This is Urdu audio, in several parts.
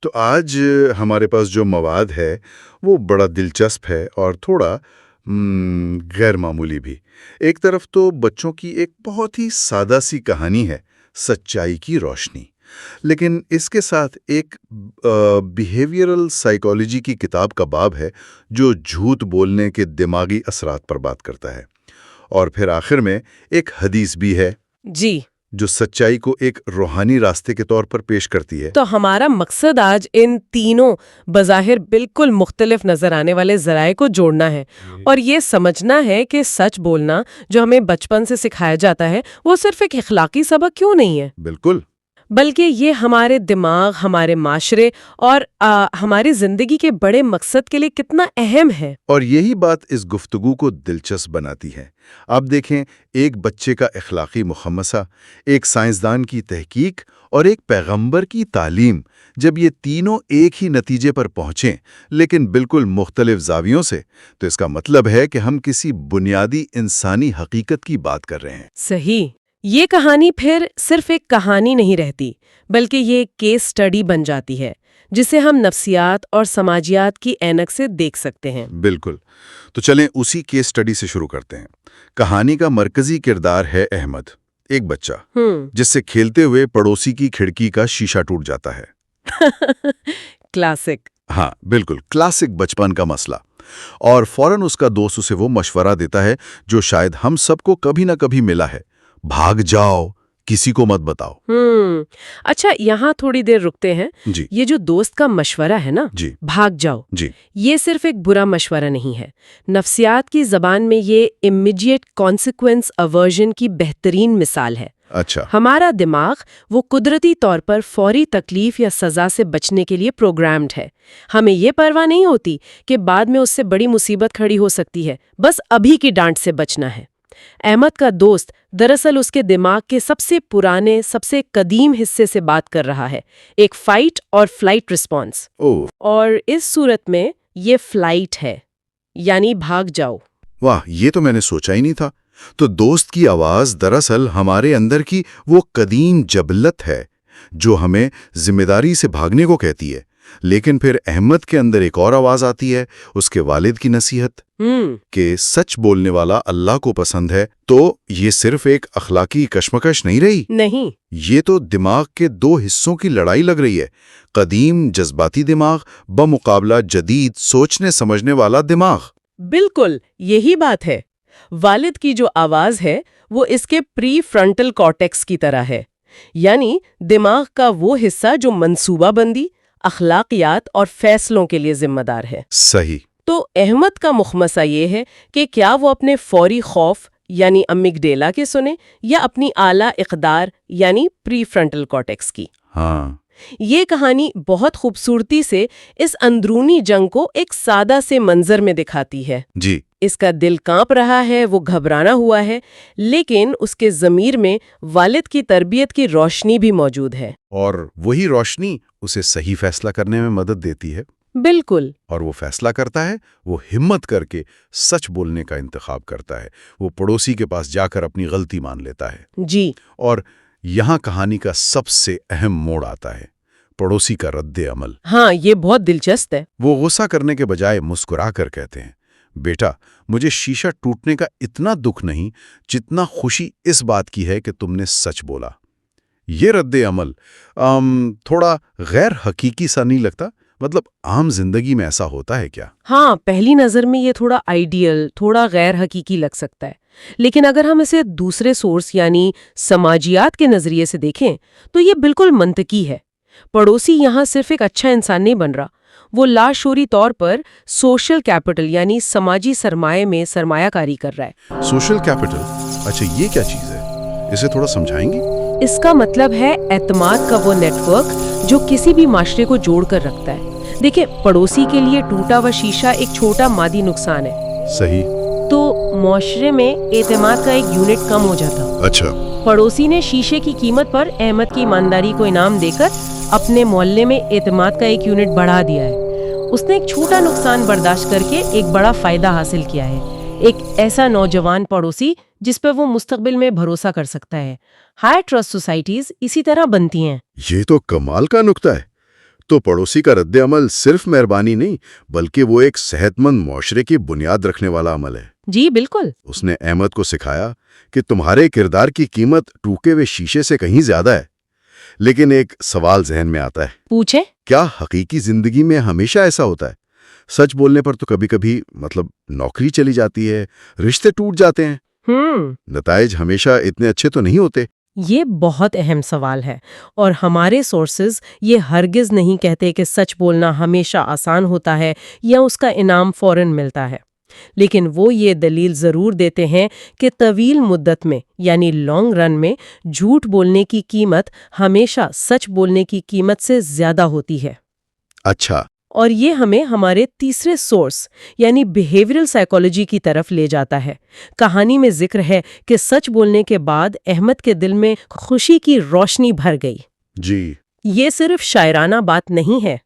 تو آج ہمارے پاس جو مواد ہے وہ بڑا دلچسپ ہے اور تھوڑا غیر معمولی بھی۔ ایک طرف تو بچوں کی ایک بہت ہی سادہ سی کہانی ہے، سچائی کی روشنی، لیکن اس کے ساتھ ایک بیہیویئرل سائیکالوجی کی کتاب کا باب ہے جو جھوٹ بولنے کے دماغی اثرات پر بات کرتا ہے، اور پھر آخر میں ایک حدیث بھی ہے جی، جو سچائی کو ایک روحانی راستے کے طور پر پیش کرتی ہے۔ تو ہمارا مقصد آج ان تینوں بظاہر بالکل مختلف نظر آنے والے ذرائع کو جوڑنا ہے اور یہ سمجھنا ہے کہ سچ بولنا جو ہمیں بچپن سے سکھایا جاتا ہے وہ صرف ایک اخلاقی سبق کیوں نہیں ہے، بالکل۔ بلکہ یہ ہمارے دماغ، ہمارے معاشرے اور ہماری زندگی کے بڑے مقصد کے لیے کتنا اہم ہے۔ اور یہی بات اس گفتگو کو دلچسپ بناتی ہے۔ آپ دیکھیں، ایک بچے کا اخلاقی مخمصہ، ایک سائنسدان کی تحقیق اور ایک پیغمبر کی تعلیم، جب یہ تینوں ایک ہی نتیجے پر پہنچیں لیکن بالکل مختلف زاویوں سے، تو اس کا مطلب ہے کہ ہم کسی بنیادی انسانی حقیقت کی بات کر رہے ہیں۔ صحیح۔ یہ کہانی پھر صرف ایک کہانی نہیں رہتی، بلکہ یہ ایک کیس سٹڈی بن جاتی ہے جسے ہم نفسیات اور سماجیات کی اینک سے دیکھ سکتے ہیں۔ بالکل۔ تو چلیں اسی کیس سٹڈی سے شروع کرتے ہیں۔ کہانی کا مرکزی کردار ہے احمد، ایک بچہ جس سے کھیلتے ہوئے پڑوسی کی کھڑکی کا شیشہ ٹوٹ جاتا ہے۔ کلاسک۔ ہاں بالکل، کلاسک بچپن کا مسئلہ۔ اور فوراً اس کا دوست اسے وہ مشورہ دیتا ہے جو شاید ہم سب کو کبھی نہ کبھی ملا ہے: بھاگ جاؤ، کسی کو مت بتاؤ۔ اچھا، یہاں تھوڑی دیر رکتے ہیں۔ جی یہ جو دوست کا مشورہ ہے نا، جی بھاگ جاؤ، جی یہ صرف ایک برا مشورہ نہیں ہے۔ نفسیات کی زبان میں یہ امیڈیٹ کانسیکوینس ایورژن کی بہترین مثال ہے۔ اچھا، ہمارا دماغ وہ قدرتی طور پر فوری تکلیف یا سزا سے بچنے کے لیے پروگرامڈ ہے۔ ہمیں یہ پرواہ نہیں ہوتی کہ بعد میں اس سے بڑی مصیبت کھڑی ہو سکتی ہے، بس ابھی کی ڈانٹ سے بچنا ہے۔ احمد کا دوست دراصل اس کے دماغ کے سب سے پرانے، سب سے قدیم حصے سے بات کر رہا ہے، ایک فائٹ اور فلائٹ رسپانس۔ اور اس صورت میں یہ فلائٹ ہے، یعنی بھاگ جاؤ۔ واہ، یہ تو میں نے سوچا ہی نہیں تھا۔ تو دوست کی آواز دراصل ہمارے اندر کی وہ قدیم جبلت ہے جو ہمیں ذمہ داری سے بھاگنے کو کہتی ہے۔ لیکن پھر احمد کے اندر ایک اور آواز آتی ہے، اس کے والد کی نصیحت کہ سچ بولنے والا اللہ کو پسند ہے۔ تو یہ صرف ایک اخلاقی کشمکش نہیں رہی، نہیں، یہ تو دماغ کے دو حصوں کی لڑائی لگ رہی ہے۔ قدیم جذباتی دماغ بمقابلہ جدید سوچنے سمجھنے والا دماغ۔ بالکل یہی بات ہے۔ والد کی جو آواز ہے وہ اس کے پری فرنٹل کارٹیکس کی طرح ہے، یعنی دماغ کا وہ حصہ جو منصوبہ بندی، اخلاقیات اور فیصلوں کے لیے ذمہ دار ہے۔ صحیح۔ تو احمد کا مخمصہ یہ ہے کہ کیا وہ اپنے فوری خوف یعنی امیگڈیلا کے سنے یا اپنی اعلیٰ اقدار یعنی پری فرنٹل کارٹیکس کی۔ ہاں، یہ کہانی بہت خوبصورتی سے اس اندرونی جنگ کو ایک سادہ سے منظر میں دکھاتی ہے۔ جی، اس کا دل کانپ رہا ہے، وہ گھبرانا ہوا ہے، لیکن اس کے ضمیر میں والد کی تربیت کی روشنی بھی موجود ہے۔ اور وہی روشنی اسے صحیح فیصلہ کرنے میں مدد دیتی ہے۔ بالکل۔ اور وہ فیصلہ کرتا ہے، وہ ہمت کر کے سچ بولنے کا انتخاب کرتا ہے۔ وہ پڑوسی کے پاس جا کر اپنی غلطی مان لیتا ہے۔ جی، اور یہاں کہانی کا سب سے اہم موڑ آتا ہے، پڑوسی کا رد عمل۔ ہاں، یہ بہت دلچسپ ہے۔ وہ غصہ کرنے کے بجائے مسکرا کر کہتے ہیں: بیٹا، مجھے شیشہ ٹوٹنے کا اتنا دکھ نہیں جتنا خوشی اس بات کی ہے کہ تم نے سچ بولا۔ یہ رد عمل تھوڑا غیر حقیقی سا نہیں لگتا؟ مطلب عام زندگی میں ایسا ہوتا ہے کیا؟ ہاں، پہلی نظر میں یہ تھوڑا آئیڈیل، تھوڑا غیر حقیقی لگ سکتا ہے، لیکن اگر ہم اسے دوسرے سورس یعنی سماجیات کے نظریے سے دیکھیں تو یہ بالکل منطقی ہے۔ پڑوسی یہاں صرف ایک اچھا انسان نہیں بن رہا، وہ لاشعوری طور پر سوشل کیپٹل یعنی سماجی سرمایہ میں سرمایہ کاری کر رہا ہے۔ Social capital? اچھا، یہ کیا چیز ہے؟ اسے تھوڑا سمجھائیں گی؟ اس کا مطلب ہے اعتماد کا وہ نیٹ ورک جو کسی بھی معاشرے کو جوڑ کر رکھتا ہے۔ دیکھیں، پڑوسی کے لیے ٹوٹا ہوا شیشہ ایک چھوٹا مادی نقصان ہے۔ صحیح۔ تو معاشرے میں اعتماد کا ایک یونٹ کم ہو جاتا۔ اچھا۔ پڑوسی نے شیشے کی قیمت پر احمد کی ایمانداری کو انعام دے کر اپنے محلے میں اعتماد کا ایک یونٹ بڑھا دیا ہے۔ اس نے ایک چھوٹا نقصان برداشت کر کے ایک بڑا فائدہ حاصل کیا ہے، ایک ایسا نوجوان پڑوسی جس پہ وہ مستقبل میں بھروسہ کر سکتا ہے۔ ہائی ٹرسٹ سوسائٹیز اسی طرح بنتی ہیں۔ یہ تو کمال کا نکتہ ہے۔ تو پڑوسی کا رد عمل صرف مہربانی نہیں بلکہ وہ ایک صحت مند معاشرے کی بنیاد رکھنے والا عمل ہے۔ جی بالکل۔ اس نے احمد کو سکھایا کہ تمہارے کردار کی قیمت ٹوٹے ہوئے شیشے سے کہیں زیادہ ہے۔ لیکن ایک سوال ذہن میں آتا ہے، پوچھے؟ کیا حقیقی زندگی میں ہمیشہ ایسا ہوتا ہے؟ سچ بولنے پر تو کبھی کبھی نوکری چلی جاتی ہے، رشتے ٹوٹ جاتے ہیں، نتائج ہمیشہ اتنے اچھے تو نہیں ہوتے۔ یہ بہت اہم سوال ہے، اور ہمارے سورسز یہ ہرگز نہیں کہتے کہ سچ بولنا ہمیشہ آسان ہوتا ہے یا اس کا انعام فوراً ملتا ہے، لیکن وہ یہ دلیل ضرور دیتے ہیں کہ طویل مدت میں یعنی لانگ رن میں جھوٹ بولنے کی قیمت ہمیشہ سچ بولنے کی قیمت سے زیادہ ہوتی ہے۔ اچھا، اور یہ ہمیں ہمارے تیسرے سورس یعنی بیہیویئرل سائیکالوجی کی طرف لے جاتا ہے۔ کہانی میں ذکر ہے کہ سچ بولنے کے بعد احمد کے دل میں خوشی کی روشنی بھر گئی۔ جی، یہ صرف شاعرانہ بات نہیں ہے۔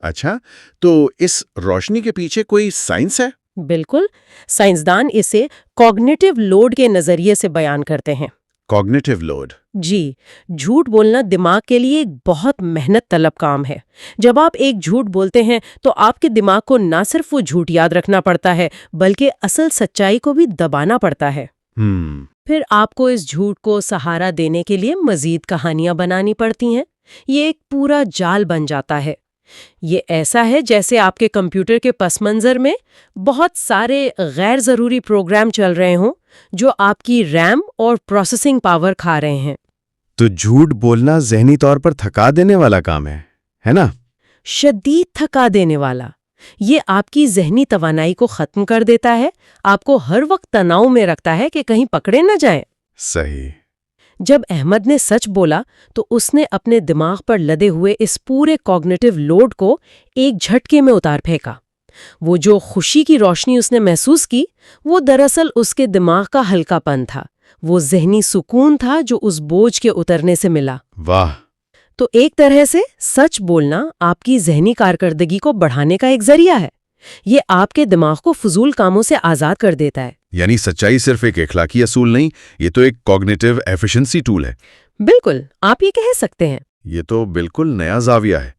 اچھا، تو اس روشنی کے پیچھے کوئی سائنس ہے؟ بالکل، سائنسدان اسے کوگنیٹو لوڈ کے نظریے سے بیان کرتے ہیں۔ Cognitive load? جی، جھوٹ بولنا دماغ کے لیے ایک بہت محنت طلب کام ہے۔ جب آپ ایک جھوٹ بولتے ہیں تو آپ کے دماغ کو نہ صرف وہ جھوٹ یاد رکھنا پڑتا ہے بلکہ اصل سچائی کو بھی دبانا پڑتا ہے۔ پھر آپ کو اس جھوٹ کو سہارا دینے کے لیے مزید کہانیاں بنانی پڑتی ہیں۔ یہ ایک پورا جال بن جاتا ہے۔ یہ ایسا ہے جیسے آپ کے کمپیوٹر کے پس منظر میں بہت سارے غیر ضروری پروگرام چل رہے ہوں جو آپ کی ریم اور پروسیسنگ پاور کھا رہے ہیں۔ تو جھوٹ بولنا ذہنی طور پر تھکا دینے والا کام ہے نا؟ شدید تھکا دینے والا۔ یہ آپ کی ذہنی توانائی کو ختم کر دیتا ہے، آپ کو ہر وقت تناؤ میں رکھتا ہے کہ کہیں پکڑے نہ جائیں۔ صحیح۔ جب احمد نے سچ بولا تو اس نے اپنے دماغ پر لدے ہوئے اس پورے کوگنیٹو لوڈ کو ایک جھٹکے میں اتار پھینکا۔ وہ جو خوشی کی روشنی اس نے محسوس کی، وہ دراصل اس کے دماغ کا ہلکا پن تھا، وہ ذہنی سکون تھا جو اس بوجھ کے اترنے سے ملا۔ واہ! تو ایک طرح سے سچ بولنا آپ کی ذہنی کارکردگی کو بڑھانے کا ایک ذریعہ ہے۔ یہ آپ کے دماغ کو فضول کاموں سے آزاد کر دیتا ہے۔ یعنی سچائی صرف ایک اخلاقی اصول نہیں، یہ تو ایک کوگنیٹو ایفیشنسی ٹول ہے۔ بالکل، آپ یہ کہہ سکتے ہیں۔ یہ تو بالکل نیا زاویہ ہے۔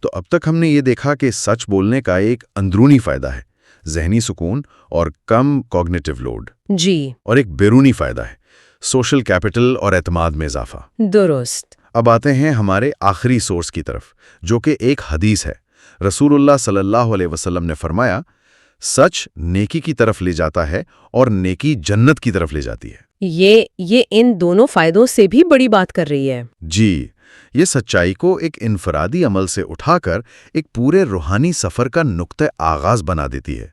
تو اب تک ہم نے یہ دیکھا کہ سچ بولنے کا ایک اندرونی فائدہ ہے، ذہنی سکون اور کم کوگنیٹو لوڈ، جی، اور ایک بیرونی فائدہ ہے، سوشل کیپٹل اور اعتماد میں اضافہ۔ درست۔ اب آتے ہیں ہمارے آخری سورس کی طرف، جو کہ ایک حدیث ہے۔ رسول اللہ صلی اللہ علیہ وسلم نے فرمایا، سچ نیکی کی طرف لے جاتا ہے اور نیکی جنت کی طرف لے جاتی ہے۔ یہ ان دونوں فائدوں سے بھی بڑی بات کر رہی ہے۔ جی، یہ سچائی کو ایک انفرادی عمل سے اٹھا کر ایک پورے روحانی سفر کا نقطہ آغاز بنا دیتی ہے۔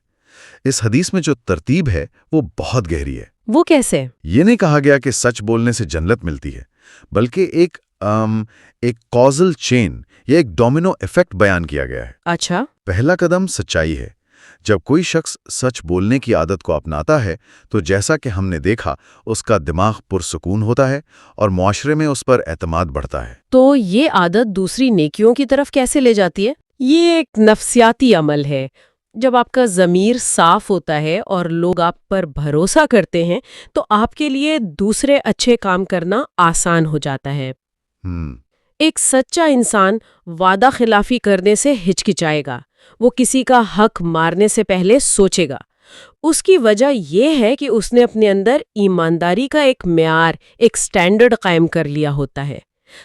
اس حدیث میں جو ترتیب ہے وہ بہت گہری ہے۔ وہ کیسے؟ یہ نہیں کہا گیا کہ سچ بولنے سے جنت ملتی ہے، بلکہ ایک کازل چین یا ایک ڈومینو ایفیکٹ بیان کیا گیا ہے۔ اچھا۔ پہلا قدم سچائی ہے۔ جب کوئی شخص سچ بولنے کی عادت کو اپناتا ہے تو جیسا کہ ہم نے دیکھا، اس کا دماغ پرسکون ہوتا ہے اور معاشرے میں اس پر اعتماد بڑھتا ہے۔ تو یہ عادت دوسری نیکیوں کی طرف کیسے لے جاتی ہے؟ یہ ایک نفسیاتی عمل ہے۔ جب آپ کا ضمیر صاف ہوتا ہے اور لوگ آپ پر بھروسہ کرتے ہیں تو آپ کے لیے دوسرے اچھے کام کرنا آسان ہو جاتا ہے۔ ایک سچا انسان وعدہ خلافی کرنے سے ہچکچائے گا، وہ کسی کا حق مارنے سے پہلے سوچے گا۔ اس کی وجہ یہ ہے کہ اس نے اپنے اندر ایمانداری کا ایک معیار، ایک سٹینڈرڈ قائم کر لیا ہوتا ہے۔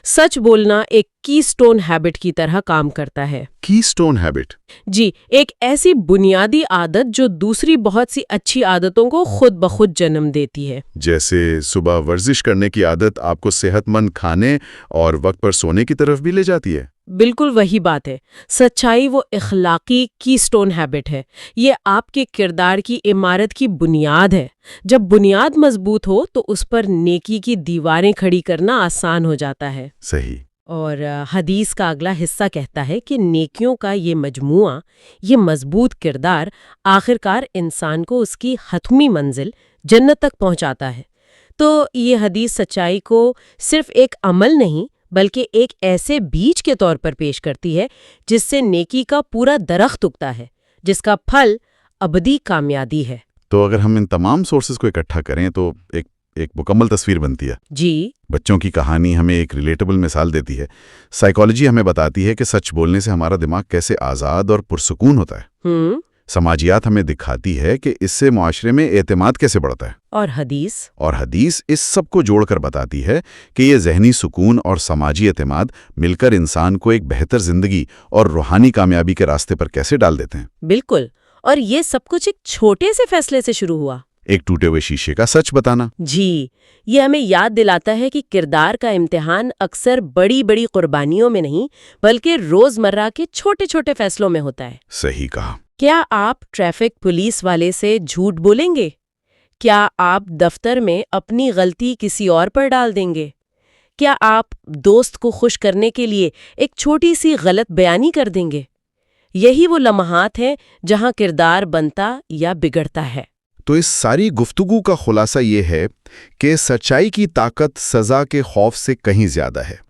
سچ بولنا ایک کی سٹون ہیبٹ کی طرح کام کرتا ہے۔ کی سٹون ہیبٹ؟ جی، ایک ایسی بنیادی عادت جو دوسری بہت سی اچھی عادتوں کو خود بخود جنم دیتی ہے۔ جیسے صبح ورزش کرنے کی عادت آپ کو صحت مند کھانے اور وقت پر سونے کی طرف بھی لے جاتی ہے۔ بالکل وہی بات ہے۔ سچائی وہ اخلاقی کی سٹون ہیبٹ ہے۔ یہ آپ کے کردار کی عمارت کی بنیاد ہے۔ جب بنیاد مضبوط ہو تو اس پر نیکی کی دیواریں کھڑی کرنا آسان ہو جاتا ہے۔ صحیح۔ اور حدیث کا اگلا حصہ کہتا ہے کہ نیکیوں کا یہ مجموعہ، یہ مضبوط کردار آخرکار انسان کو اس کی حتمی منزل جنت تک پہنچاتا ہے۔ تو یہ حدیث سچائی کو صرف ایک عمل نہیں بلکہ ایک ایسے بیج کے طور پر پیش کرتی ہے جس سے نیکی کا پورا درخت اگتا ہے، جس کا پھل ابدی کامیابی ہے۔ تو اگر ہم ان تمام سورسز کو اکٹھا کریں تو ایک ایک مکمل تصویر بنتی ہے۔ جی بچوں کی کہانی ہمیں ایک ریلیٹیبل مثال دیتی ہے۔ سائیکالوجی ہمیں بتاتی ہے کہ سچ بولنے سے ہمارا دماغ کیسے آزاد اور پرسکون ہوتا ہے۔ سماجیات ہمیں دکھاتی ہے کہ اس سے معاشرے میں اعتماد کیسے بڑھتا ہے۔ اور حدیث اس سب کو جوڑ کر بتاتی ہے کہ یہ ذہنی سکون اور سماجی اعتماد مل کر انسان کو ایک بہتر زندگی اور روحانی کامیابی کے راستے پر کیسے ڈال دیتے ہیں۔ بالکل، اور یہ سب کچھ ایک چھوٹے سے فیصلے سے شروع ہوا۔ ایک ٹوٹے ہوئے شیشے کا سچ بتانا۔ جی، یہ ہمیں یاد دلاتا ہے کہ کردار کا امتحان اکثر بڑی بڑی قربانیوں میں نہیں بلکہ روزمرہ کے چھوٹے چھوٹے فیصلوں میں ہوتا ہے۔ صحیح کہا۔ کیا آپ ٹریفک پولیس والے سے جھوٹ بولیں گے؟ کیا آپ دفتر میں اپنی غلطی کسی اور پر ڈال دیں گے؟ کیا آپ دوست کو خوش کرنے کے لیے ایک چھوٹی سی غلط بیانی کر دیں گے؟ یہی وہ لمحات ہیں جہاں کردار بنتا یا بگڑتا ہے۔ تو اس ساری گفتگو کا خلاصہ یہ ہے کہ سچائی کی طاقت سزا کے خوف سے کہیں زیادہ ہے۔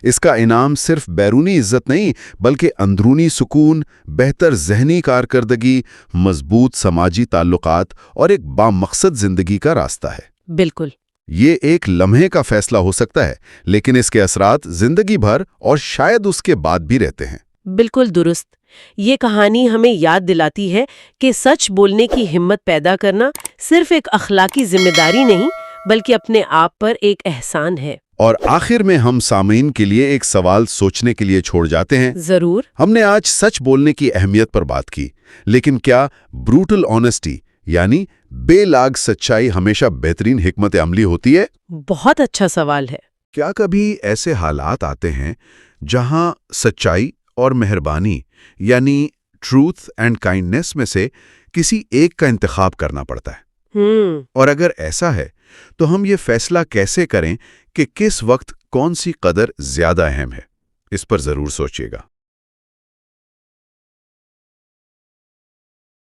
اس کا انعام صرف بیرونی عزت نہیں بلکہ اندرونی سکون، بہتر ذہنی کارکردگی، مضبوط سماجی تعلقات اور ایک بامقصد زندگی کا راستہ ہے۔ بالکل۔ یہ ایک لمحے کا فیصلہ ہو سکتا ہے لیکن اس کے اثرات زندگی بھر اور شاید اس کے بعد بھی رہتے ہیں۔ بالکل درست۔ یہ کہانی ہمیں یاد دلاتی ہے کہ سچ بولنے کی ہمت پیدا کرنا صرف ایک اخلاقی ذمہ داری نہیں بلکہ اپنے آپ پر ایک احسان ہے۔ اور آخر میں ہم سامعین کے لیے ایک سوال سوچنے کے لیے چھوڑ جاتے ہیں۔ ضرور۔ ہم نے آج سچ بولنے کی اہمیت پر بات کی، لیکن کیا بروٹل آنیسٹی یعنی بے لاگ سچائی ہمیشہ بہترین حکمت عملی ہوتی ہے؟ بہت اچھا سوال ہے۔ کیا کبھی ایسے حالات آتے ہیں جہاں سچائی اور مہربانی یعنی ٹروتھ اینڈ کائنڈنیس میں سے کسی ایک کا انتخاب کرنا پڑتا ہے؟ اور اگر ایسا ہے تو ہم یہ فیصلہ کیسے کریں کہ کس وقت کون سی قدر زیادہ اہم ہے؟ اس پر ضرور سوچیے گا۔